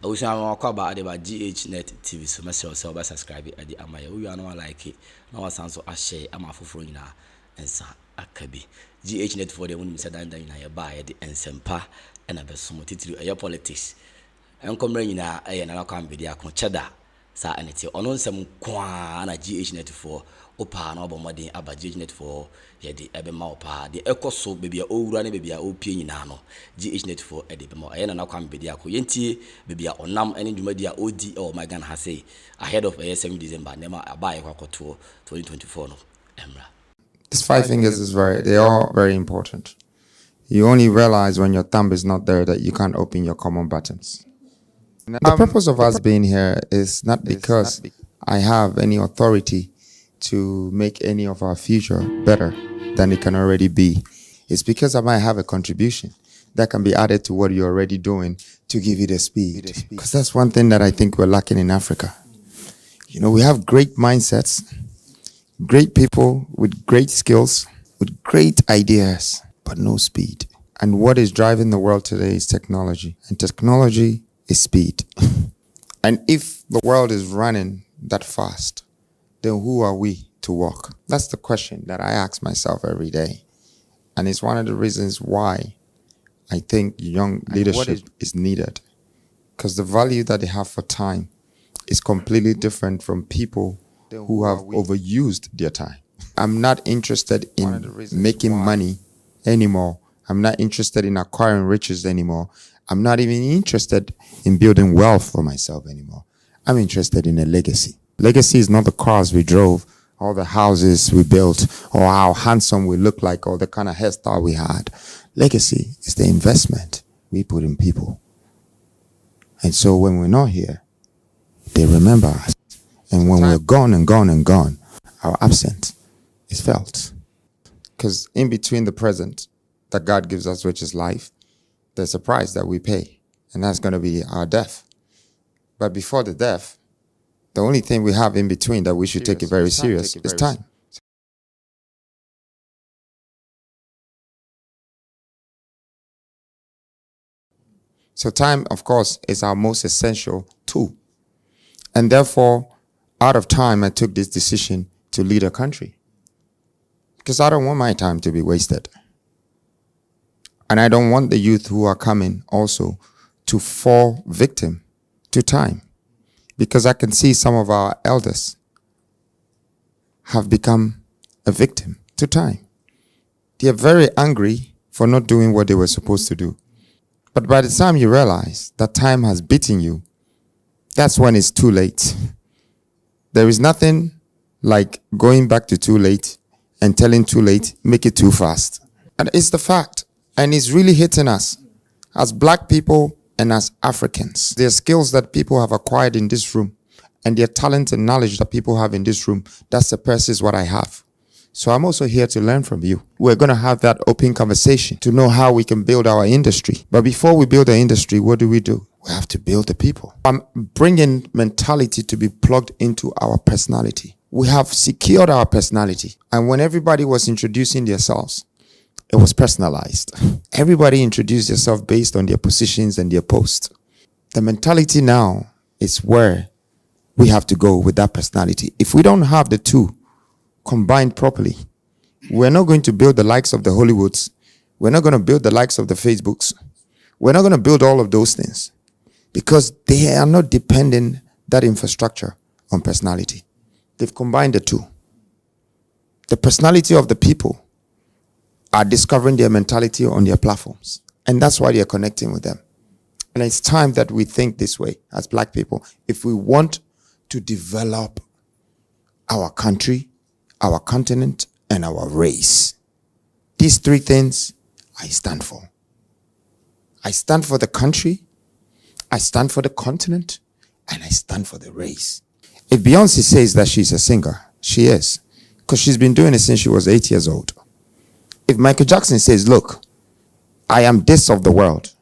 was about Ghnet TV, so myself, so subscribe at the Amaya. We are not like it. No sound so I share. I'm a full and sa akabi. Ghnet for the women said that I buy the ensempa and a besom to your politics. And come rain and I can't be the cheddar. Sa and it's on some quan a Ghnet for Opa no bomadi aba Ghnet for ye the ebema opa the echo so baby a old running baby a opin nano Ghnet for edibemo and I can't be the yenti baby a onam any media OD or my gun has say ahead of 7 December never a buy a tour 2024 no Emra. These 5 fingers they're all very important. You only realize when your thumb is not there that you can't open your common buttons. The purpose of us being here is not because I have any authority to make any of our future better than it can already be. It's because I might have a contribution that can be added to what you're already doing to give you the speed. Because that's one thing that I think we're lacking in Africa. You know, we have great mindsets, great people with great skills, with great ideas, but no speed. And what is driving the world today is technology. And technology is speed. And if the world is running that fast, then who are we to walk? That's the question that I ask myself every day. And it's one of the reasons why I think young leadership is needed. Because the value that they have for time is completely different from people who have overused their time. I'm not interested in making money anymore. I'm not interested in acquiring riches anymore. I'm not even interested in building wealth for myself anymore. I'm interested in a legacy. Legacy is not the cars we drove, or the houses we built, or how handsome we look like, or the kind of hairstyle we had. Legacy is the investment we put in people. And so when we're not here, they remember us. And when we're gone and gone and gone, our absence is felt. Because in between the present that God gives us, which is life, there's a price that we pay, and that's going to be our death. But before the death, the only thing we have in between that we should take it very serious is time. So time, of course, is our most essential tool. And therefore, out of time, I took this decision to lead a country. Because I don't want my time to be wasted. And I don't want the youth who are coming also to fall victim to time. Because I can see some of our elders have become a victim to time. They are very angry for not doing what they were supposed to do. But by the time you realize that time has beaten you, that's when it's too late. There is nothing like going back to too late and telling too late, make it too fast. And it's the fact. And it's really hitting us as black people and as Africans. There are skills that people have acquired in this room, and their talent and knowledge that people have in this room, that surpasses what I have. So I'm also here to learn from you. We're going to have that open conversation to know how we can build our industry. But before we build the industry, what do? We have to build the people. I'm bringing mentality to be plugged into our personality. We have secured our personality. And when everybody was introducing themselves, it was personalized. Everybody introduced themselves based on their positions and their posts. The mentality now is where we have to go with that personality. If we don't have the two combined properly, we're not going to build the likes of the Hollywoods. We're not going to build the likes of the Facebooks. We're not going to build all of those things because they are not depending that infrastructure on personality. They've combined the two. The personality of the people are discovering their mentality on their platforms. And that's why they're connecting with them. And it's time that we think this way as black people. If we want to develop our country, our continent, and our race. These 3 things I stand for. I stand for the country, I stand for the continent, and I stand for the race. If Beyonce says that she's a singer, she is. Because she's been doing it since she was 8 years old. If Michael Jackson says, look, I am this of the world,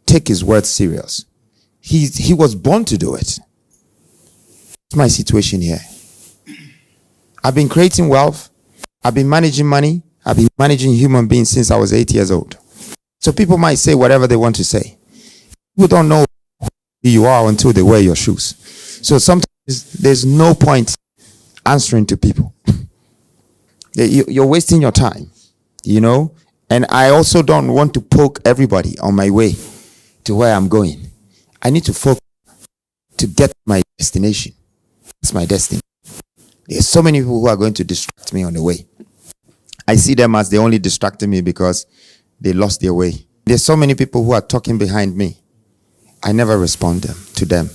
take his words serious. He was born to do it. That's my situation here. I've been creating wealth. I've been managing money. I've been managing human beings since I was 8 years old. So people might say whatever they want to say. People don't know you are until they wear your shoes. So sometimes there's no point answering to people. You're wasting your time, you know. And I also don't want to poke everybody on my way to where I'm going. I need to focus to get to my destination. It's my destiny. There's so many people who are going to distract me on the way. I see them as they only distracting me because they lost their way. There's so many people who are talking behind me. I never respond to them.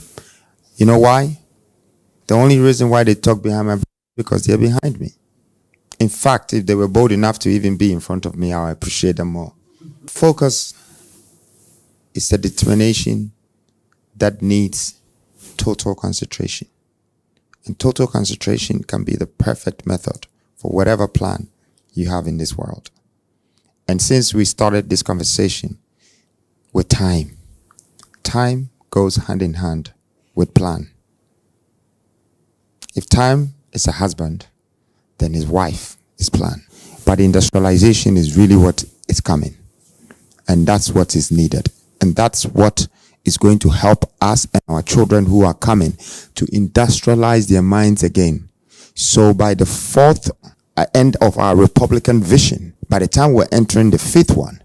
You know why? The only reason why they talk behind me is because they're behind me. In fact, if they were bold enough to even be in front of me, I appreciate them more. Focus is a determination that needs total concentration. And total concentration can be the perfect method for whatever plan you have in this world. And since we started this conversation with time goes hand in hand with plan. If time is a husband, then his wife is plan. But industrialization is really what is coming. And that's what is needed. And that's what is going to help us and our children who are coming to industrialize their minds again. So by the fourth end of our Republican vision, by the time we're entering the fifth one,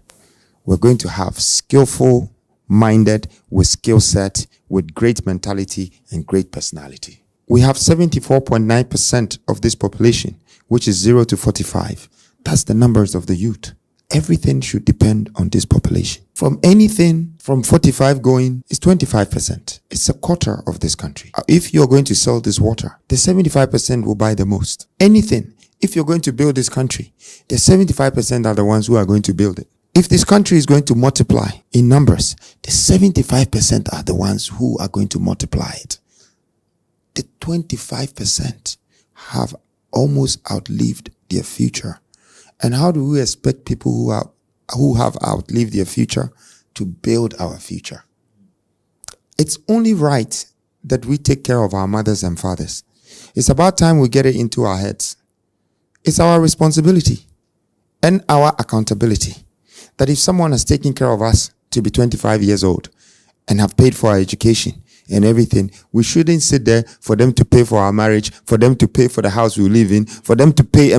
we're going to have skillful minded with skill set, with great mentality and great personality. We have 74.9% of this population, which is 0 to 45. That's the numbers of the youth. Everything should depend on this population. From anything from 45 going is 25%. It's a quarter of this country. If you're going to sell this water, the 75% will buy the most. Anything. If you're going to build this country, the 75% are the ones who are going to build it. If this country is going to multiply in numbers, the 75% are the ones who are going to multiply it. The 25% have almost outlived their future. And how do we expect people who have outlived their future to build our future? It's only right that we take care of our mothers and fathers. It's about time we get it into our heads. It's our responsibility and our accountability that if someone has taken care of us to be 25 years old and have paid for our education and everything, we shouldn't sit there for them to pay for our marriage, for them to pay for the house we live in, for them to pay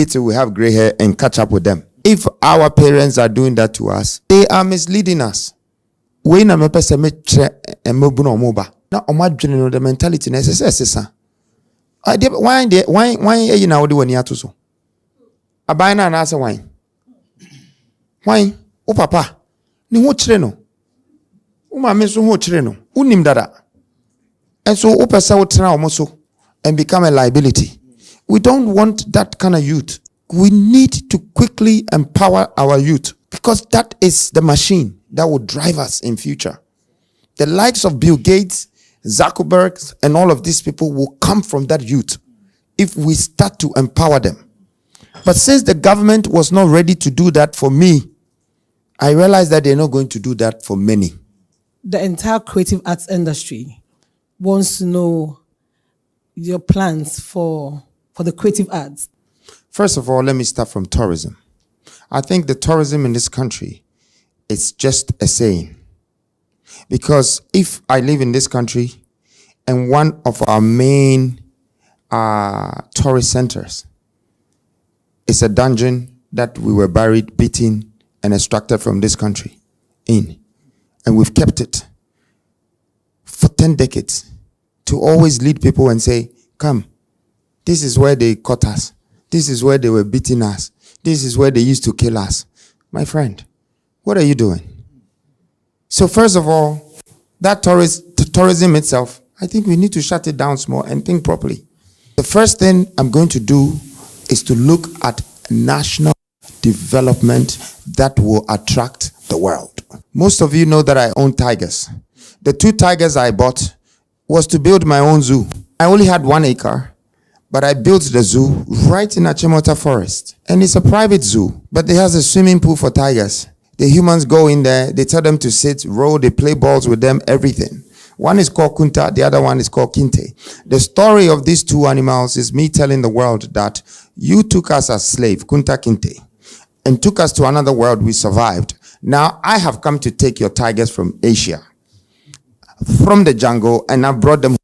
till we have gray hair and catch up with them. If our parents are doing that to us, they are misleading us. We na me pese me tre embu no moba. Na omadwene no the mentality na sesa. Why na wo de wani ato so? Aban na ase why? Why? O papa, ni ho kire no. O ma me so ho kire no. Unim dada. And so o pesa wo tena o so and become a liability. We don't want that kind of youth. We need to quickly empower our youth because that is the machine that will drive us in future. The likes of Bill Gates, Zuckerberg, and all of these people will come from that youth if we start to empower them. But since the government was not ready to do that for me, I realized that they're not going to do that for many. The entire creative arts industry wants to know your plans for the creative arts. First of all, let me start from tourism. I think the tourism in this country is just a saying. Because if I live in this country and one of our main tourist centers is a dungeon that we were buried, beaten, and extracted from this country in, and we've kept it for 10 decades to always lead people and say, come, this is where they caught us. This is where they were beating us. This is where they used to kill us. My friend, what are you doing? So first of all, that tourism itself, I think we need to shut it down small and think properly. The first thing I'm going to do is to look at national development that will attract the world. Most of you know that I own tigers. The 2 tigers I bought was to build my own zoo. I only had 1 acre, but I built the zoo right in Achimota Forest. And it's a private zoo, but it has a swimming pool for tigers. The humans go in there, they tell them to sit, roll, they play balls with them, everything. One is called Kunta, the other one is called Kinte. The story of these 2 animals is me telling the world that you took us as slave, Kunta Kinte, and took us to another world, we survived. Now I have come to take your tigers from Asia. from the jungle and I brought them.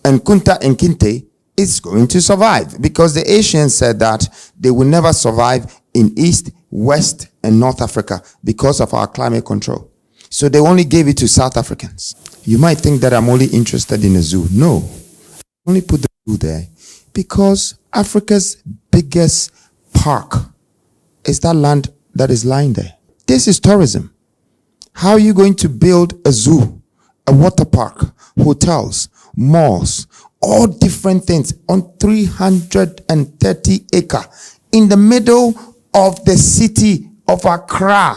And Kunta and Kinte is going to survive because the Asians said that they will never survive in East, West, and North Africa because of our climate control. So they only gave it to South Africans. You might think that I'm only interested in a zoo. No, I only put the zoo there because Africa's biggest park is that land that is lying there. This is tourism. How are you going to build a zoo, a water park, hotels, malls, all different things on 330 acres in the middle of the city of Accra,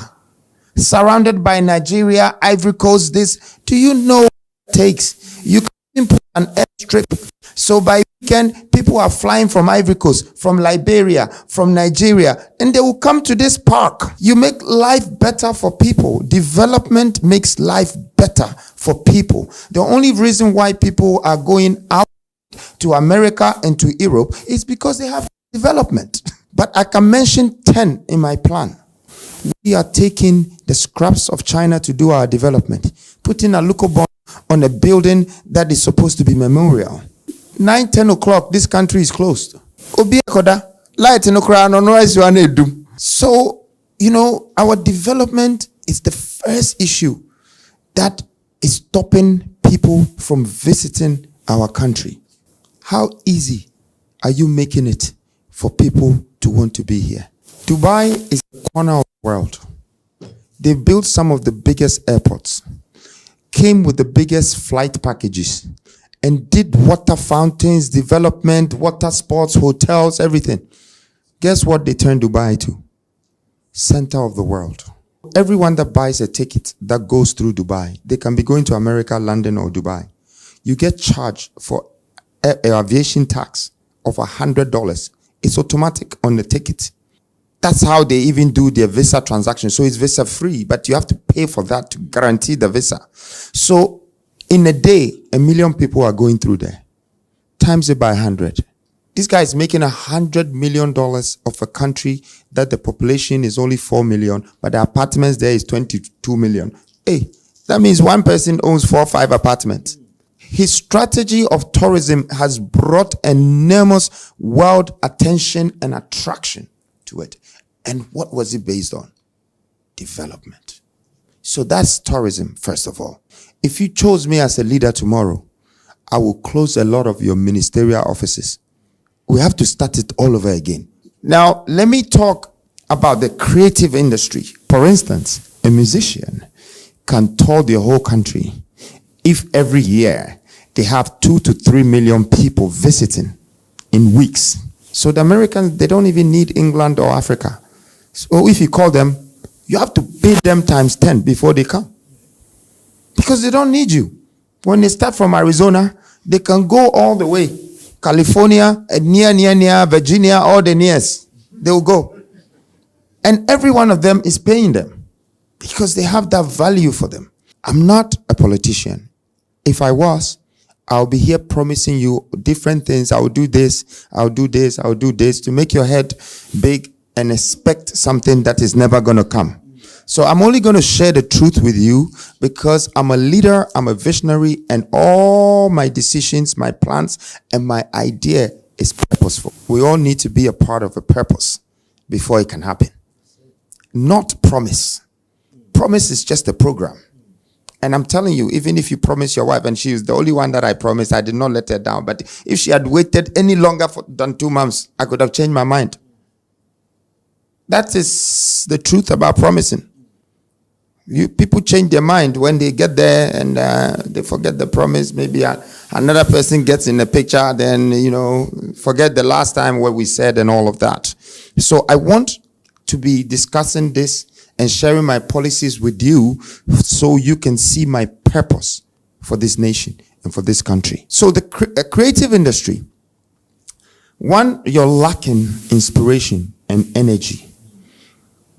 surrounded by Nigeria, Ivory Coast? This, do you know what it takes? You can put an airstrip. So by weekend, people are flying from Ivory Coast, from Liberia, from Nigeria, and they will come to this park. You make life better for people. Development makes life better for people. The only reason why people are going out to America and to Europe is because they have development. But I can mention 10 in my plan. We are taking the scraps of China to do our development, putting a local bomb on a building that is supposed to be memorial. 9-10 o'clock, this country is closed. So, our development is the first issue that is stopping people from visiting our country. How easy are you making it for people to want to be here? Dubai is the corner of the world. They built some of the biggest airports, came with the biggest flight packages, and did water fountains, development, water sports, hotels, everything. Guess what they turned Dubai to? Center of the world. Everyone that buys a ticket that goes through Dubai, they can be going to America, London, or Dubai. You get charged for aviation tax of $100. It's automatic on the ticket. That's how they even do their visa transaction. So it's visa free, but you have to pay for that to guarantee the visa. So in a day, 1 million people are going through there. Times it by 100. This guy is making $100 million of a country that the population is only 4 million, but the apartments there is 22 million. Hey, that means one person owns 4 or 5 apartments. His strategy of tourism has brought enormous world attention and attraction to it. And what was it based on? Development. So that's tourism, first of all. If you chose me as a leader tomorrow, I will close a lot of your ministerial offices. We have to start it all over again. Now, let me talk about the creative industry. For instance, a musician can tour the whole country if every year they have 2 to 3 million people visiting in weeks. So the Americans, they don't even need England or Africa. So if you call them, you have to pay them times 10 before they come. Because they don't need you. When they start from Arizona, they can go all the way. California, near, Virginia, all the nears. They will go. And every one of them is paying them because they have that value for them. I'm not a politician. If I was, I'll be here promising you different things. I'll do this, I'll do this, I'll do this to make your head big and expect something that is never going to come. So I'm only going to share the truth with you because I'm a leader, I'm a visionary, and all my decisions, my plans, and my idea is purposeful. We all need to be a part of a purpose before it can happen. Not promise. Promise is just a program. And I'm telling you, even if you promise your wife, and she is the only one that I promised, I did not let her down. But if she had waited any longer than 2 months, I could have changed my mind. That is the truth about promising. People change their mind when they get there and they forget the promise. Maybe another person gets in the picture, then, forget the last time what we said and all of that. So I want to be discussing this and sharing my policies with you so you can see my purpose for this nation and for this country. So the creative industry, one, you're lacking inspiration and energy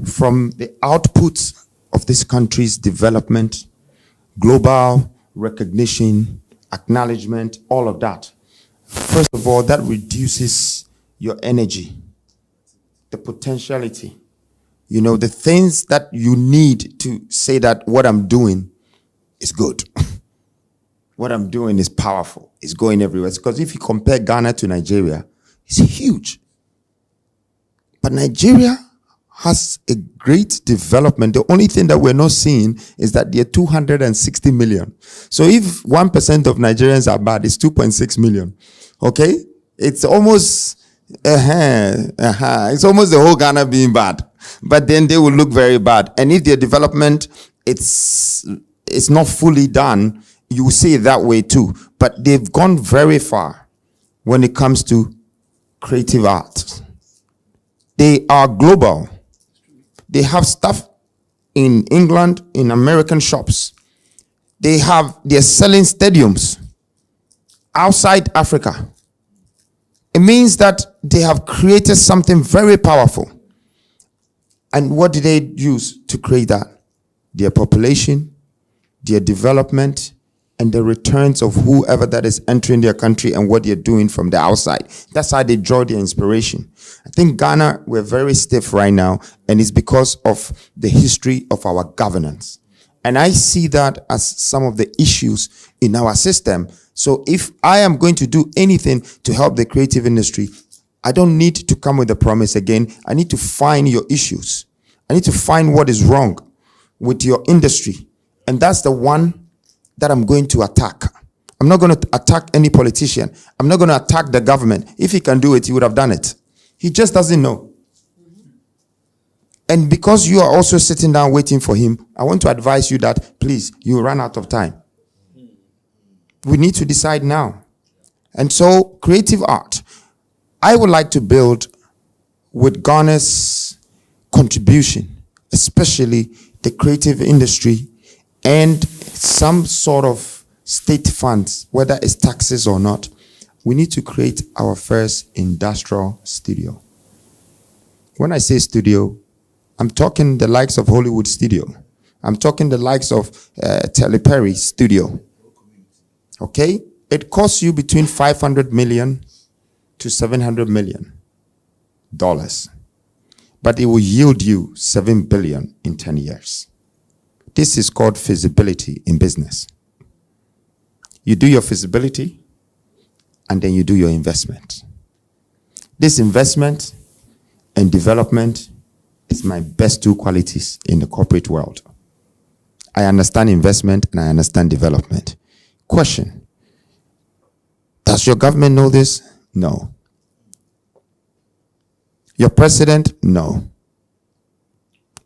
from the outputs of this country's development, global recognition, acknowledgement, all of that. First of all, that reduces your energy, the potentiality. The things that you need to say that what I'm doing is good. what I'm doing is powerful. It's going everywhere. Because if you compare Ghana to Nigeria, it's huge. But Nigeria has a great development. The only thing that we're not seeing is that they're 260 million. So if 1% of Nigerians are bad, it's 2.6 million. Okay? It's almost it's almost the whole Ghana being bad. But then they will look very bad. And if their development it's not fully done, you will see it that way too. But they've gone very far when it comes to creative art. They are global. They have stuff in England, in American shops. They're selling stadiums outside Africa. It means that they have created something very powerful. And what did they use to create that? Their population, their development, and the returns of whoever that is entering their country and what they're doing from the outside. That's how they draw their inspiration. I think Ghana, we're very stiff right now, and it's because of the history of our governance. And I see that as some of the issues in our system. So if I am going to do anything to help the creative industry, I don't need to come with a promise again. I need to find your issues. I need to find what is wrong with your industry. And that's the one that I'm going to attack. I'm not going to attack any politician. I'm not going to attack the government. If he can do it, he would have done it. He just doesn't know. And because you are also sitting down waiting for him, I want to advise you that, please, you run out of time. We need to decide now. And so, creative art. I would like to build with Ghana's contribution, especially the creative industry and some sort of state funds, whether it's taxes or not. We need to create our first industrial studio. When I say studio, I'm talking the likes of Hollywood studio. I'm talking the likes of Teleperry studio. Okay? It costs you between $500 million to $700 million. But it will yield you $7 billion in 10 years. This is called feasibility in business. You do your feasibility, and then you do your investment. This investment and development is my best two qualities in the corporate world. I understand investment and I understand development. Question: does your government know this? No. Your president? No.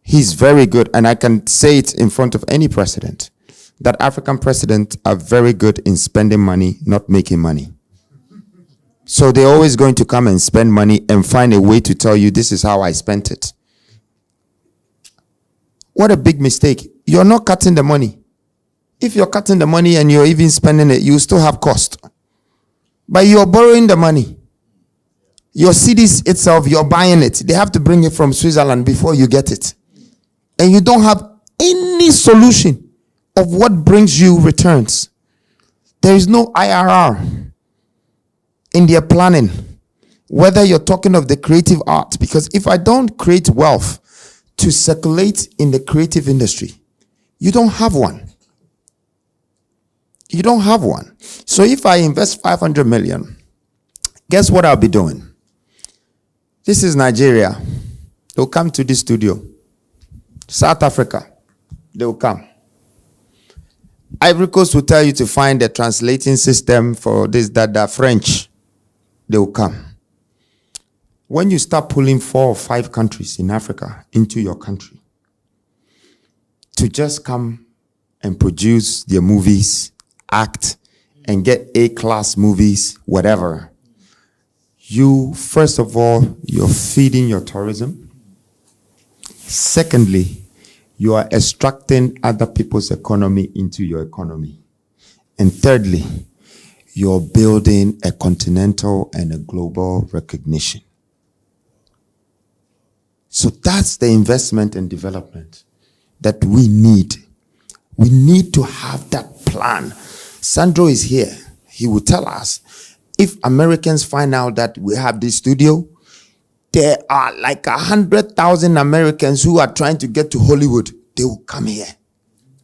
He's very good, and I can say it in front of any president, that African presidents are very good in spending money, not making money. So they're always going to come and spend money and find a way to tell you, this is how I spent it. What a big mistake. You're not cutting the money. If you're cutting the money and you're even spending it, you still have cost. But you're borrowing the money. Your CDs itself, you're buying it. They have to bring it from Switzerland before you get it. And you don't have any solution of what brings you returns. There is no IRR in their planning, whether you're talking of the creative art. Because if I don't create wealth to circulate in the creative industry, you don't have one. You don't have one. So if I invest 500 million, guess what I'll be doing? This is Nigeria. They'll come to this studio. South Africa, they'll come. Ivory Coast will tell you to find a translating system for this, that, French. They will come. When you start pulling 4 or 5 countries in Africa into your country to just come and produce their movies, act, and get A-class movies, whatever, you, first of all, you're feeding your tourism. Secondly, you are extracting other people's economy into your economy. And thirdly, you're building a continental and a global recognition. So that's the investment and development that we need. We need to have that plan. Sandro is here. He will tell us, if Americans find out that we have this studio, there are like 100,000 Americans who are trying to get to Hollywood. They will come here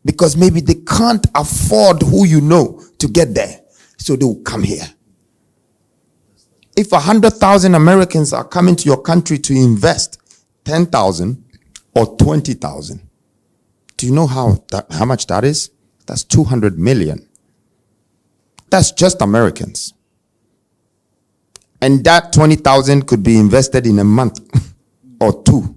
because maybe they can't afford who you know to get there. So they will come here. If 100,000 Americans are coming to your country to invest 10,000 or 20,000, do you know how much that is? That's 200 million. That's just Americans. And that 20,000 could be invested in a month or two.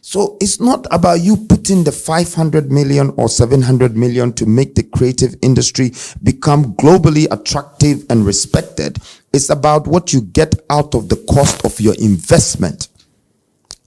So it's not about you putting the 500 million or 700 million to make the creative industry become globally attractive and respected. It's about what you get out of the cost of your investment.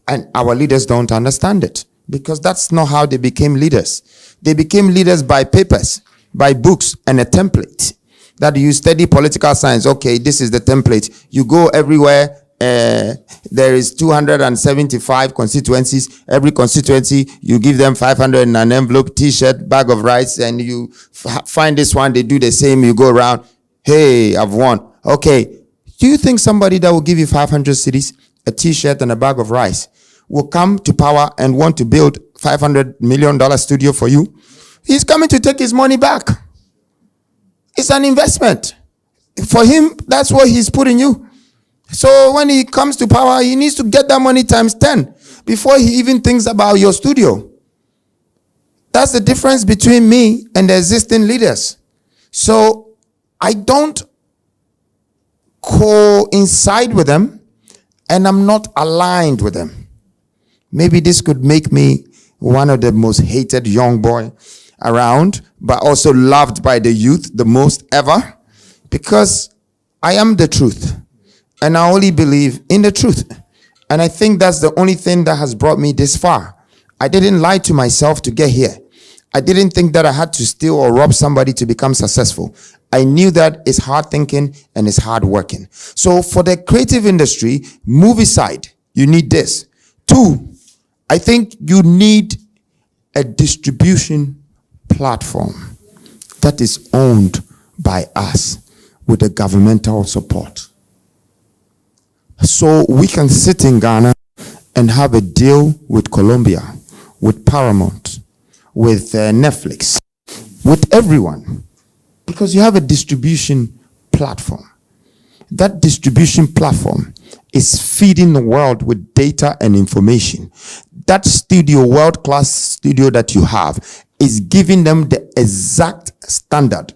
And our leaders don't understand it, because that's not how they became leaders. They became leaders by papers, by books, and a template. That you study political science. Okay, this is the template. You go everywhere. There is 275 constituencies. Every constituency, you give them 500 in an envelope, t-shirt, bag of rice, and you find this one. They do the same. You go around. Hey, I've won. Okay. Do you think somebody that will give you 500 cities, a t-shirt, and a bag of rice will come to power and want to build $500 million studio for you? He's coming to take his money back. It's an investment. For him, that's what he's putting you. So when he comes to power, he needs to get that money times 10 before he even thinks about your studio. That's the difference between me and the existing leaders. So I don't coincide with them, and I'm not aligned with them. Maybe this could make me one of the most hated young boy around, but also loved by the youth the most ever, because I am the truth and I only believe in the truth. And I think that's the only thing that has brought me this far. I didn't lie to myself to get here. I didn't think that I had to steal or rob somebody to become successful. I knew that it's hard thinking and it's hard working. So for the creative industry, movie side, you need this. 2, I think you need a distribution platform that is owned by us with the governmental support. So we can sit in Ghana and have a deal with Colombia, with Paramount, with Netflix, with everyone, because you have a distribution platform. That distribution platform is feeding the world with data and information. That studio, world-class studio that you have, is giving them the exact standard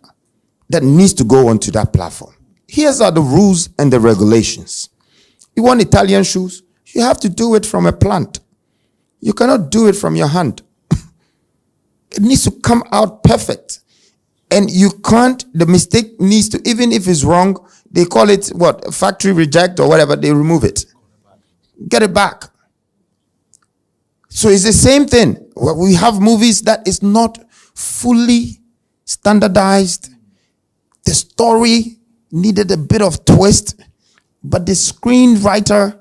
that needs to go onto that platform. Here's are the rules and the regulations. You want Italian shoes? You have to do it from a plant. You cannot do it from your hand. It needs to come out perfect. And you can't, the mistake needs to, even if it's wrong, they call it what? Factory reject or whatever, they remove it. Get it back. So it's the same thing. We have movies that is not fully standardized. The story needed a bit of twist, but the screenwriter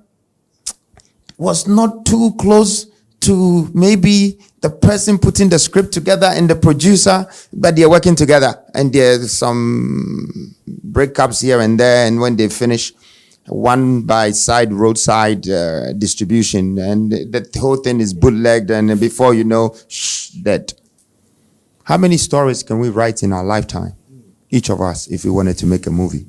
was not too close to maybe the person putting the script together and the producer, but they're working together, and there's some breakups here and there, and when they finish, one by side roadside distribution, and the whole thing is bootlegged, and before you know, dead. How many stories can we write in our lifetime, each of us, if we wanted to make a movie?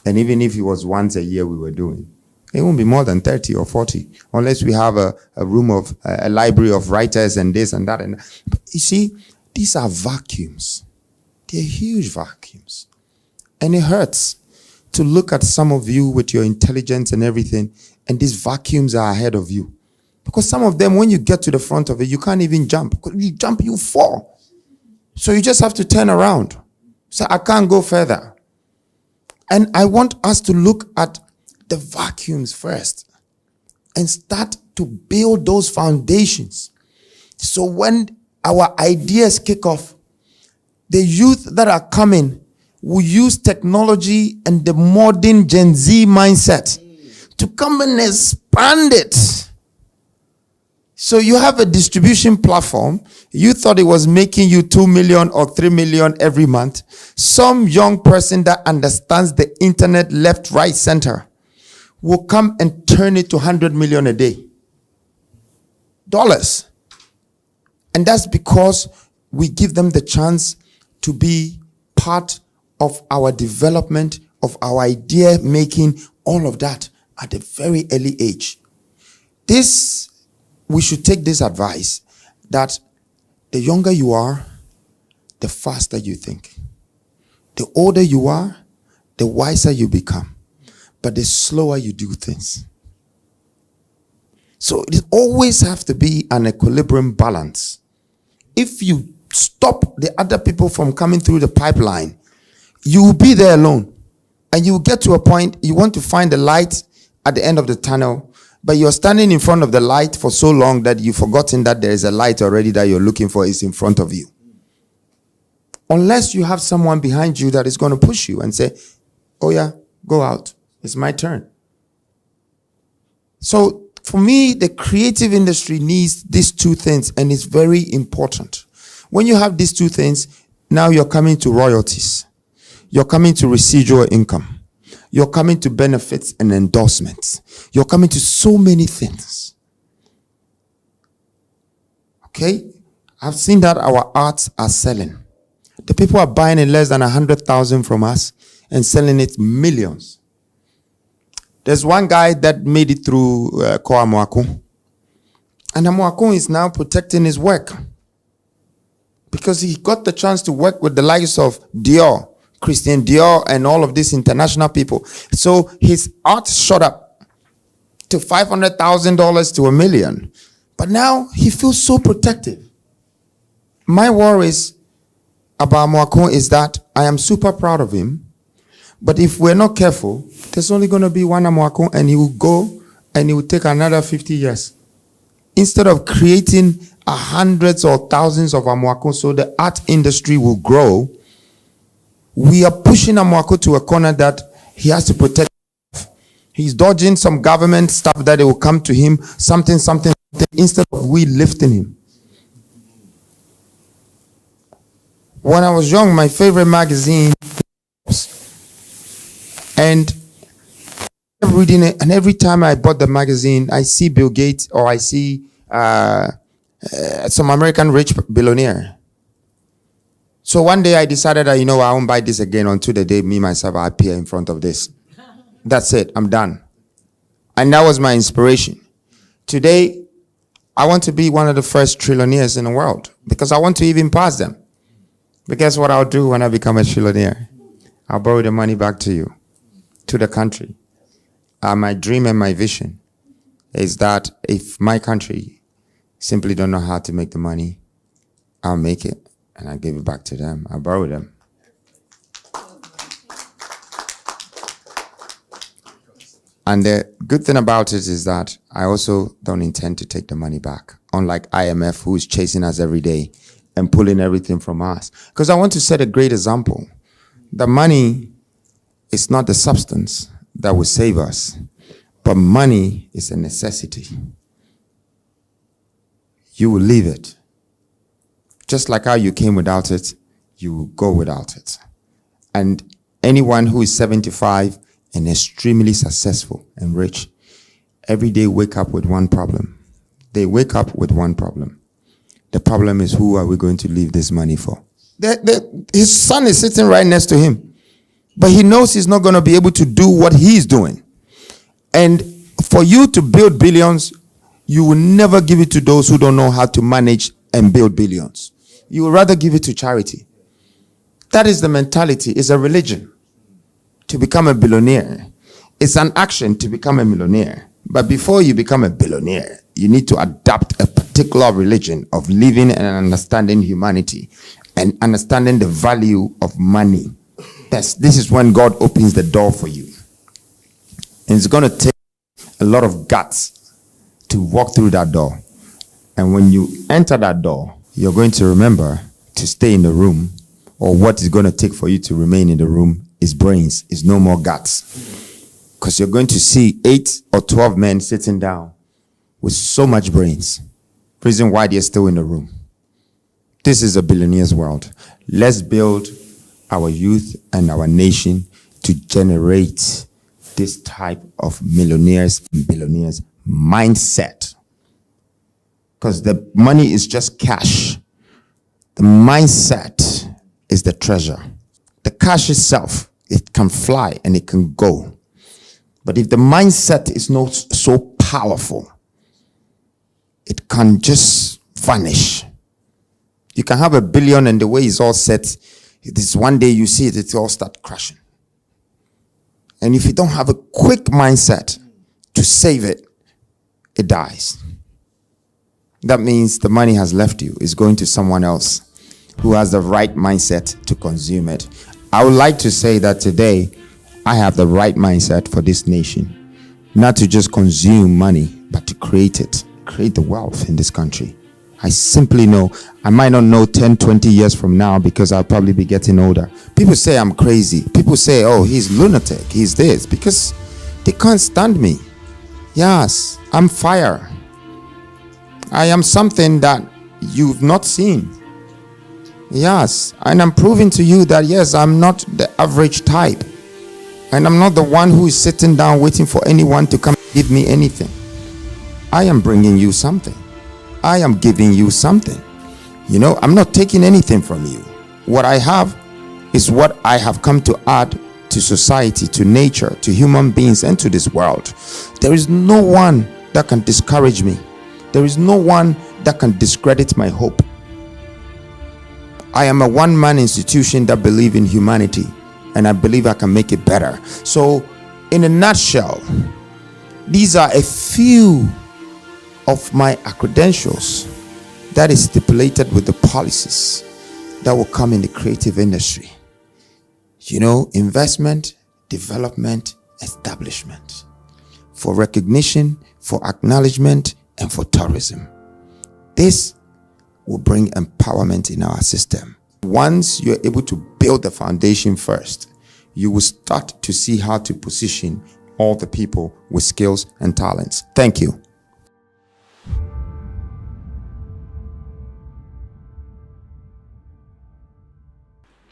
And even if it was once a year we were doing, it won't be more than 30 or 40, unless we have a room of a library of writers and this and that. And but you see, these are vacuums. They're huge vacuums. And it hurts to look at some of you with your intelligence and everything, and these vacuums are ahead of you. Because some of them, when you get to the front of it, you can't even jump. Because you jump, you fall. So you just have to turn around. So I can't go further. And I want us to look at the vacuums first and start to build those foundations. So when our ideas kick off, the youth that are coming will use technology and the modern Gen Z mindset to come and expand it. So you have a distribution platform. You thought it was making you 2 million or 3 million every month. Some young person that understands the internet left, right, center will come and turn it to 100 million a day. Dollars. And that's because we give them the chance to be part of our development, of our idea making, all of that at a very early age. We should take this advice that the younger you are, the faster you think. The older you are, the wiser you become. But the slower you do things. So it always have to be an equilibrium balance. If you stop the other people from coming through the pipeline, you will be there alone. And you will get to a point, you want to find the light at the end of the tunnel, but you're standing in front of the light for so long that you've forgotten that there is a light already that you're looking for is in front of you. Unless you have someone behind you that is going to push you and say, oh yeah, go out. It's my turn. So for me, the creative industry needs these two things, and it's very important. When you have these two things, now you're coming to royalties. You're coming to residual income. You're coming to benefits and endorsements. You're coming to so many things. Okay? I've seen that our arts are selling. The people are buying it less than 100,000 from us and selling it millions. There's one guy that made it through Kwame, and Amoako is now protecting his work because he got the chance to work with the likes of Dior, Christian Dior, and all of these international people. So his art shot up to $500,000 to $1 million. But now he feels so protected. My worries about Amoako is that I am super proud of him. But if we're not careful, there's only going to be one Amoako, and he will go and he will take another 50 years. Instead of creating hundreds or thousands of Amoako so the art industry will grow, we are pushing Amoako to a corner that he has to protect. He's dodging some government stuff that it will come to him, something, instead of we lifting him. When I was young, my favorite magazine, and I'm reading it, and every time I bought the magazine, I see Bill Gates or I see some American rich billionaire. So one day I decided that, I won't buy this again until the day me, myself, I appear in front of this. That's it. I'm done. And that was my inspiration. Today, I want to be one of the first trillionaires in the world because I want to even pass them. But guess what I'll do when I become a trillionaire? I'll borrow the money back to you, to the country. My dream and my vision is that if my country simply don't know how to make the money, I'll make it and I'll give it back to them. I'll borrow them. And the good thing about it is that I also don't intend to take the money back, unlike IMF, who's chasing us every day and pulling everything from us. Because I want to set a great example. The money is not the substance that will save us, but money is a necessity. You will leave it. Just like how you came without it, you will go without it. And anyone who is 75 and extremely successful and rich, every day wake up with one problem. They wake up with one problem. The problem is, who are we going to leave this money for? His son is sitting right next to him, but he knows he's not going to be able to do what he's doing. And for you to build billions, you will never give it to those who don't know how to manage and build billions. You would rather give it to charity. That is the mentality. It's a religion to become a billionaire. It's an action to become a millionaire. But before you become a billionaire, you need to adopt a particular religion of living and understanding humanity and understanding the value of money. This is when God opens the door for you. And it's going to take a lot of guts to walk through that door. And when you enter that door, you're going to remember to stay in the room, or what is going to take for you to remain in the room is brains, is no more guts. Because you're going to see 8 or 12 men sitting down with so much brains. Reason why they're still in the room. This is a billionaire's world. Let's build our youth and our nation to generate this type of millionaires and billionaires mindset. Because the money is just cash. The mindset is the treasure. The cash itself, it can fly and it can go. But if the mindset is not so powerful, it can just vanish. You can have $1 billion and the way it's all set, this one day you see it all start crashing. And if you don't have a quick mindset to save it, it dies. That means the money has left you. It's going to someone else who has the right mindset to consume it. I would like to say that today, I have the right mindset for this nation. Not to just consume money, but to create it. Create the wealth in this country. I simply know, I might not know 10, 20 years from now because I'll probably be getting older. People say I'm crazy. People say, oh, he's lunatic, he's this, because they can't stand me. Yes, I'm fire. I am something that you've not seen. Yes, and I'm proving to you that yes, I'm not the average type. And I'm not the one who is sitting down waiting for anyone to come give me anything. I am bringing you something. I am giving you something. You know, I'm not taking anything from you. What I have is what I have come to add to society, to nature, to human beings, and to this world. There is no one that can discourage me. There is no one that can discredit my hope. I am a one-man institution that believes in humanity, and I believe I can make it better. So, in a nutshell, these are a few of my credentials that is stipulated with the policies that will come in the creative industry. You know, investment, development, establishment, for recognition, for acknowledgement, and for tourism. This will bring empowerment in our system. Once you're able to build the foundation first, you will start to see how to position all the people with skills and talents. Thank you.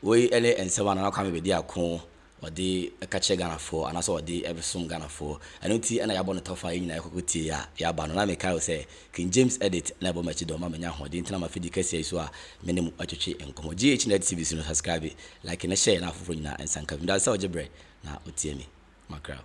We ele ensewa na Kwame Badiako odi ekache Ghana for anaso odi ebesom Ghana for enoti na yabo no tofa yin na ekokotie ya ba no na me kai say King James edit na bo machi do ma menya hodi ntina ma fidi kase so a menem atwetwe enkomo Ghnet TV no subscribe like na share na afofo nyina ensanka nda say ojebre na otie mi makra.